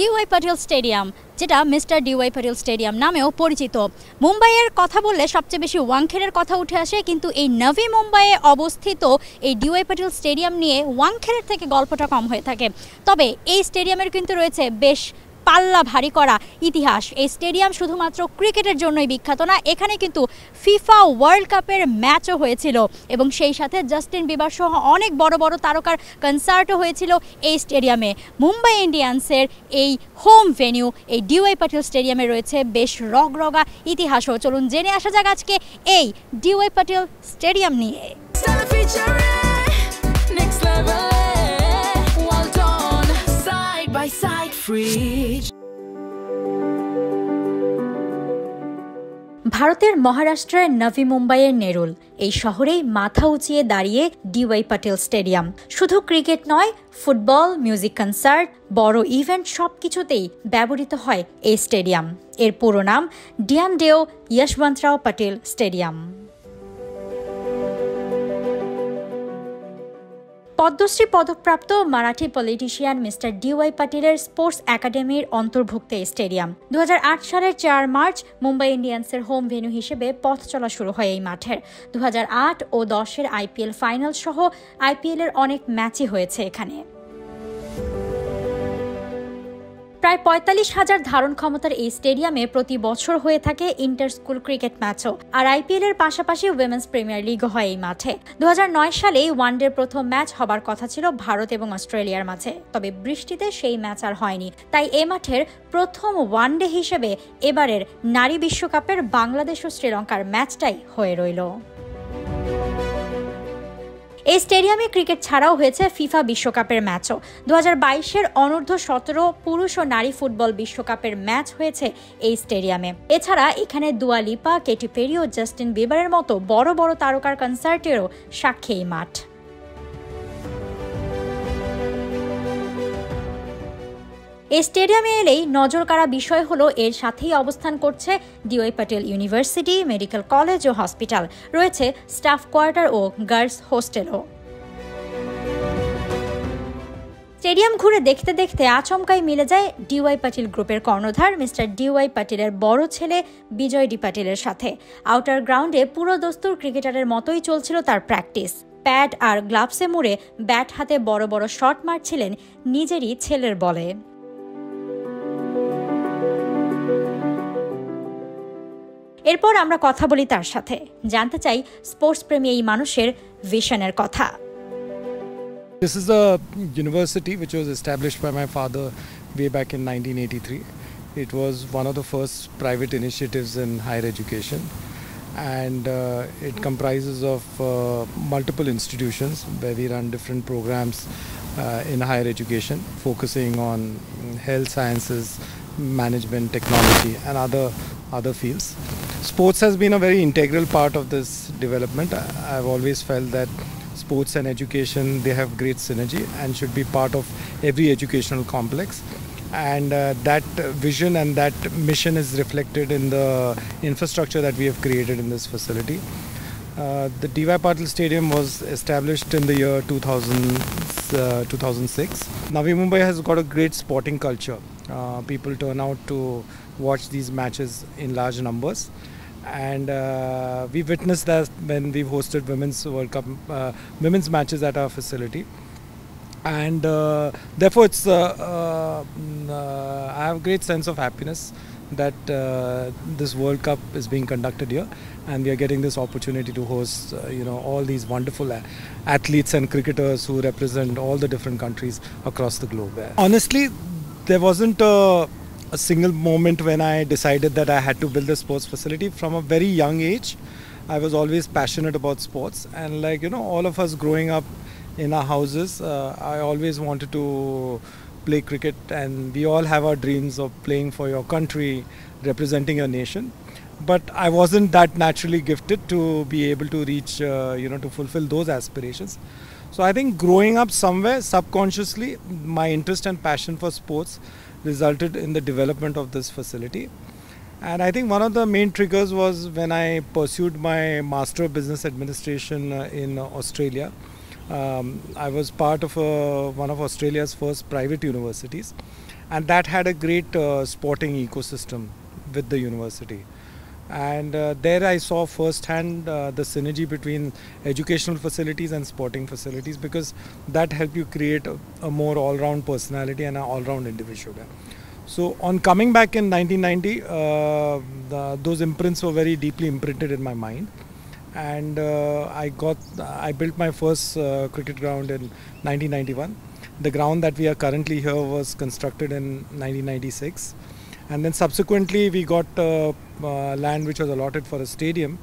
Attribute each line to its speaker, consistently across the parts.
Speaker 1: D.Y. Patil stadium, যেটা mister D.Y. Patil stadium নামেও পরিচিত। মুম্বাইয়ের কথা বললে সবচেয়ে বেশি ওয়াংখেড়ের কথা উঠে আসে, কিন্তু এই নভি মুম্বাইয়ে অবস্থিত এই डी.वाई পাটিল স্টেডিয়াম নিয়ে ওয়াংখেড়ের থেকে গল্পটা কম হয়ে থাকে। তবে এই স্টেডিয়ামের কিন্তু রয়েছে বেশ পাল্লা ভারী করা ইতিহাস। এই স্টেডিয়াম শুধুমাত্র ক্রিকেটের জন্যই বিখ্যাত না, এখানে কিন্তু ফিফা ওয়ার্ল্ড কাপের ম্যাচও হয়েছিল এবং সেই সাথে জাস্টিন বিবার সহ অনেক বড় বড় তারকার কনসার্টও হয়েছিল এই স্টেডিয়ামে। মুম্বাই ইন্ডিয়ান্সের এই হোম ভেন্যু এই डी.वाई পাটিল স্টেডিয়ামে রয়েছে বেশ রগরগা ইতিহাসও। চলুন জেনে আসা যাক আজকে এই डी.वाई পাটিল স্টেডিয়াম নিয়ে। ভারতের মহারাষ্ট্রের নভি মুম্বাইয়ের নেরুল এই শহরেই মাথা উঁচিয়ে দাঁড়িয়ে डी.वाई পাটিল স্টেডিয়াম। শুধু ক্রিকেট নয়, ফুটবল, মিউজিক কনসার্ট, বড় ইভেন্ট সবকিছুতেই ব্যবহৃত হয় এই স্টেডিয়াম। এর পুরো নাম ধ্যানদেও যশবন্তরাও পাটিল স্টেডিয়াম। পদ্মশ্রী পদকপ্রাপ্ত মারাঠি পলিটিশিয়ান মিস্টার डी.वाई পাটিলের স্পোর্টস একাডেমির অন্তর্ভুক্ত এই স্টেডিয়াম 2008 সালের 4 মার্চ মুম্বাই ইন্ডিয়ান্সের হোম ভেন্যু হিসেবে পথ চলা শুরু হয় এই মাঠের। 2008 ও 10-এর আইপিএল ফাইনাল সহ আইপিএলের অনেক ম্যাচই হয়েছে এখানে। প্রায় 45,000 ধারণ ক্ষমতার এই স্টেডিয়ামে প্রতি বছর হয়ে থাকে ইন্টার স্কুল ক্রিকেট ম্যাচও, আর আইপিএল এর পাশাপাশি উইমেন্স প্রিমিয়ার লিগও হয় এই মাঠে। 2009 সালে ওয়ানডের প্রথম ম্যাচ হবার কথা ছিল ভারত এবং অস্ট্রেলিয়ার মাঝে, তবে বৃষ্টিতে সেই ম্যাচ আর হয়নি। তাই এ মাঠের প্রথম ওয়ানডে হিসেবে এবারের নারী বিশ্বকাপের বাংলাদেশ ও শ্রীলঙ্কার ম্যাচটাই হয়ে রইল। এই স্টেডিয়ামে ক্রিকেট ছাড়াও হয়েছে ফিফা বিশ্বকাপের ম্যাচও। 2022-এর অনূর্ধ্ব-17 পুরুষ ও নারী ফুটবল বিশ্বকাপের ম্যাচ হয়েছে এই স্টেডিয়ামে। এছাড়া এখানে দুয়া লিপা, কেটি পেরি ও জাস্টিন বিবারের মতো বড় বড় তারকার কনসার্টেরও সাক্ষী এই মাঠ। এই স্টেডিয়ামে এলেই নজর কাড়া বিষয় হলো এর সাথেই অবস্থান করছে D Y Patil university, medical college ও হসপিটাল, রয়েছে স্টাফ কোয়ার্টার ও গার্লস হোস্টেলও। স্টেডিয়াম ঘুরে দেখতে দেখতে আচমকাই মিলে যায় डी.वाई পাটিল গ্রুপের কর্ণধার মিস্টার डी.वाई পাটিলের বড় ছেলে বিজয় ডি পাটিলের সাথে। আউটার গ্রাউন্ডে পুরো দস্তুর ক্রিকেটারের মতোই চলছিল তার প্র্যাকটিস। প্যাড আর গ্লাভসে মুড়ে ব্যাট হাতে বড় বড় শট মারছিলেন নিজেরই ছেলের বলে। এরপর আমরা কথা বলি তার সাথে, জানতে চাই স্পোর্টস প্রেমী এই মানুষের ভিশনের কথা।
Speaker 2: This is a university which was established by my father way back in 1983. It was one of the first private initiatives in higher education, and it comprises of multiple institutions where we run different programs in higher education, focusing on health sciences, management, technology and other fields. Sports has been a very integral part of this development. I've always felt that sports and education, they have great synergy and should be part of every educational complex, and that vision and that mission is reflected in the infrastructure that we have created in this facility. The D.Y. Patil Stadium was established in the year 2006. Navi Mumbai has got a great sporting culture. People turn out to watch these matches in large numbers, and we witnessed that when we've hosted Women's World Cup women's matches at our facility, and therefore it's I have a great sense of happiness that this World Cup is being conducted here, and we are getting this opportunity to host all these wonderful athletes and cricketers who represent all the different countries across the globe. Honestly, there wasn't a single moment when I decided that I had to build a sports facility. From a very young age, I was always passionate about sports, and all of us growing up in our houses, I always wanted to play cricket, and we all have our dreams of playing for your country, representing your nation. But I wasn't that naturally gifted to be able to reach, to fulfill those aspirations. So I think growing up somewhere subconsciously, my interest and passion for sports resulted in the development of this facility. And I think one of the main triggers was when I pursued my Master of Business Administration in Australia. I was part of one of Australia's first private universities, and that had a great sporting ecosystem with the university. And there I saw firsthand the synergy between educational facilities and sporting facilities, because that helped you create a more all-round personality and an all-round individual. So on coming back in 1990, those imprints were very deeply imprinted in my mind, and I built my first cricket ground in 1991. The ground that we are currently here was constructed in 1996. And then subsequently we got land which was allotted for a stadium,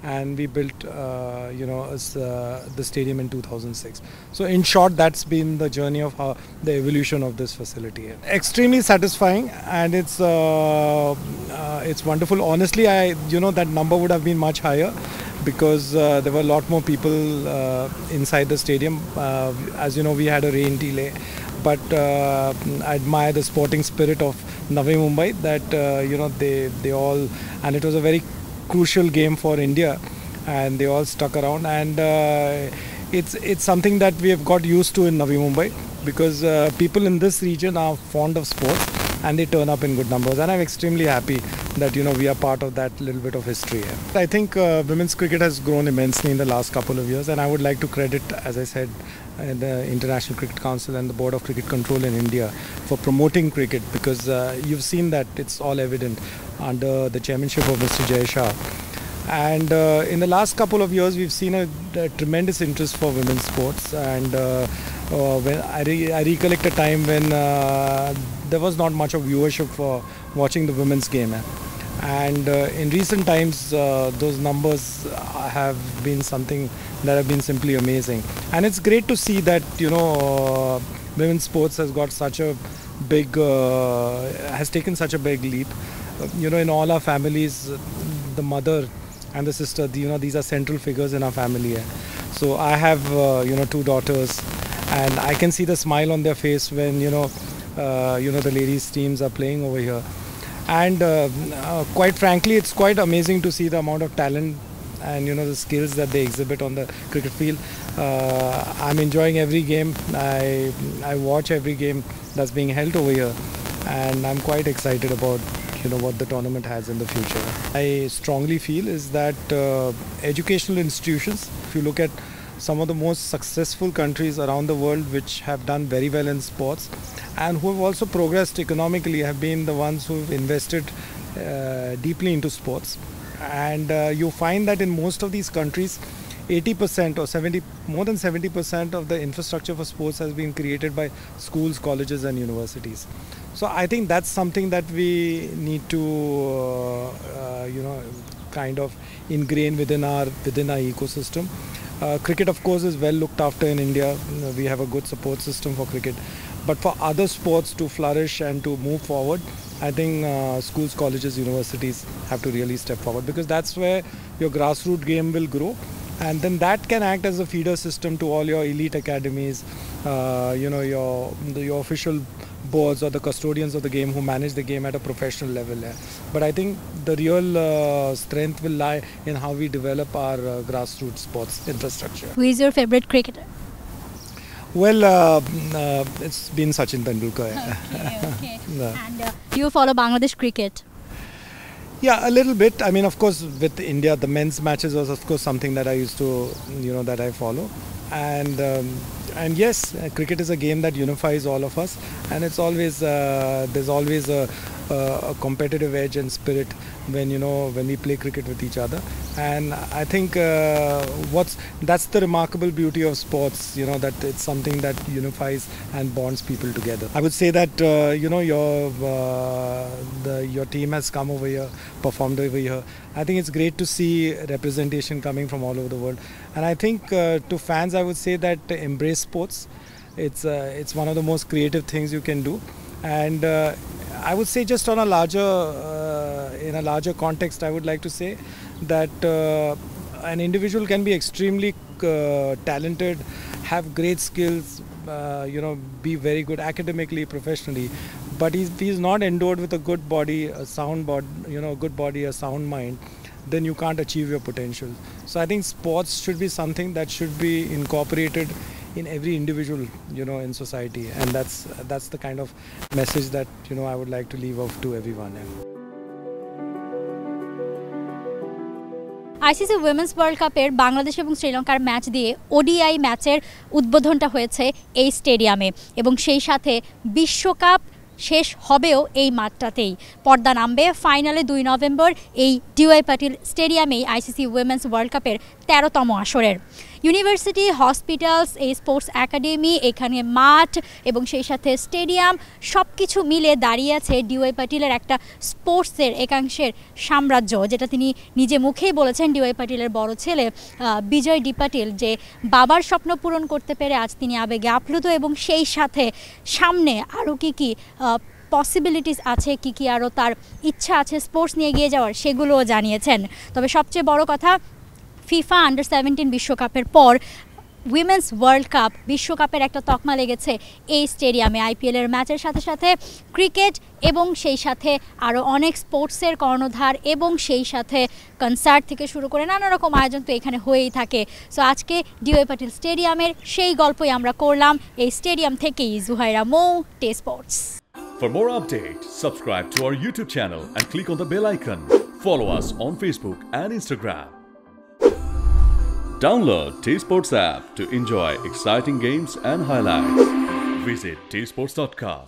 Speaker 2: and we built the stadium in 2006. So in short, that's been the journey of how the evolution of this facility. Extremely satisfying, and it's wonderful. Honestly, that number would have been much higher, because there were a lot more people inside the stadium. As you know, we had a rain delay, but I admire the sporting spirit of Navi Mumbai, that they all, and it was a very crucial game for India, and they all stuck around, and it's something that we have got used to in Navi Mumbai, because people in this region are fond of sports and they turn up in good numbers, and I'm extremely happy that we are part of that little bit of history here. I think women's cricket has grown immensely in the last couple of years, and I would like to credit, as I said, the International Cricket Council and the Board of Cricket Control in India for promoting cricket, because you've seen that it's all evident under the chairmanship of Mr. Jay. And in the last couple of years, we've seen a tremendous interest for women's sports, and when I recollect a time when there was not much of viewership for watching the women's game. And in recent times, those numbers have been something that have been simply amazing. And it's great to see that, women's sports has got such a big, has taken such a big leap. In all our families, the mother and the sister, these are central figures in our family. So I have, 2 daughters, and I can see the smile on their face when, the ladies' teams are playing over here. And quite frankly, it's quite amazing to see the amount of talent and the skills that they exhibit on the cricket field. I'm enjoying every game. I watch every game that's being held over here, and I'm quite excited about what the tournament has in the future. I strongly feel is that educational institutions, if you look at some of the most successful countries around the world which have done very well in sports and who have also progressed economically, have been the ones who have invested deeply into sports. And you find that in most of these countries, 80% or more than 70% of the infrastructure for sports has been created by schools, colleges and universities. So I think that's something that we need to kind of ingrain within our ecosystem. Cricket, of course, is well looked after in India. We have a good support system for cricket. But for other sports to flourish and to move forward, I think schools, colleges, universities have to really step forward, because that's where your grassroots game will grow. And then that can act as a feeder system to all your elite academies, your official boards or the custodians of the game who manage the game at a professional level. But I think the real strength will lie in how we develop our grassroots sports infrastructure.
Speaker 1: Who is your favorite cricketer?
Speaker 2: Well, it's been Sachin Tendulkar.
Speaker 1: Okay. And do you follow Bangladesh cricket?
Speaker 2: Yeah, a little bit. I mean, of course, with India, the men's matches was, of course, something that I used to, that I follow. And yes, cricket is a game that unifies all of us, and it's always there's always a competitive edge and spirit when we play cricket with each other. And I think that's the remarkable beauty of sports, that it's something that unifies and bonds people together. I would say that your team has come over here, performed over here. I think it's great to see representation coming from all over the world. And I think to fans, I would say that embrace sports. It's one of the most creative things you can do. And I would say, just on a larger context, I would like to say that an individual can be extremely talented, have great skills, be very good academically, professionally, but he's not endowed with a good body, a sound body, good body, a sound mind, then you can't achieve your potential. So I think sports should be something that should be incorporated in every individual, you know, in society, and that's the kind of message that, you know, I would like to leave off to everyone.
Speaker 1: ICC women's world কাপের বাংলাদেশ এবং শ্রীলঙ্কার match দিয়ে ODI ম্যাচের উদ্বোধনটা হয়েছে এই স্টেডিয়ামে এবং সেই সাথে বিশ্বকাপ শেষ হবেও এই মাঠটাতেই। পর্দা নামবে ফাইনালে 2 নভেম্বর এই ডিওয়াই পাটিল স্টেডিয়ামেই আইসিসি উইমেন্স ওয়ার্ল্ড কাপের 13তম আসরের। ইউনিভার্সিটি, হসপিটালস, এই স্পোর্টস একাডেমি, এখানে মাঠ এবং সেই সাথে স্টেডিয়াম সব কিছু মিলে দাঁড়িয়ে আছে ডিওয়াই পাটিলের একটা স্পোর্টসের একাংশের সাম্রাজ্য, যেটা তিনি নিজে মুখেই বলেছেন। ডিওয়াই পাটিলের বড় ছেলে বিজয় ডি পাটিল যে বাবার স্বপ্ন পূরণ করতে পেরে আজ তিনি আবেগে আপ্লুত এবং সেই সাথে সামনে আরও কী পসিবিলিটিস আছে, কী আরও তার ইচ্ছা আছে স্পোর্টস নিয়ে এগিয়ে যাওয়ার, সেগুলোও জানিয়েছেন। তবে সবচেয়ে বড় কথা, ফিফা আন্ডার-17 বিশ্বকাপের পর উইমেন্স ওয়ার্ল্ড কাপ বিশ্বকাপের একটা তকমা লেগেছে এই স্টেডিয়ামে। আইপিএলের ম্যাচের সাথে সাথে ক্রিকেট এবং সেই সাথে আরও অনেক স্পোর্টসের কর্ণধার এবং সেই সাথে কনসার্ট থেকে শুরু করে নানা রকম আয়োজন তো এখানে হয়েই থাকে। সো আজকে ডিওয়াই পাটিল স্টেডিয়ামের সেই গল্পই আমরা করলাম এই স্টেডিয়াম থেকেই। জুহাইরা মৌ, টে sports.
Speaker 3: For more updates, subscribe to our YouTube channel and click on the bell icon. Follow us on Facebook and Instagram. Download 𝗃𝗵𝗄𝗃 app to enjoy exciting games and highlights. Visit 𝗃𝗵𝗄𝗃.com.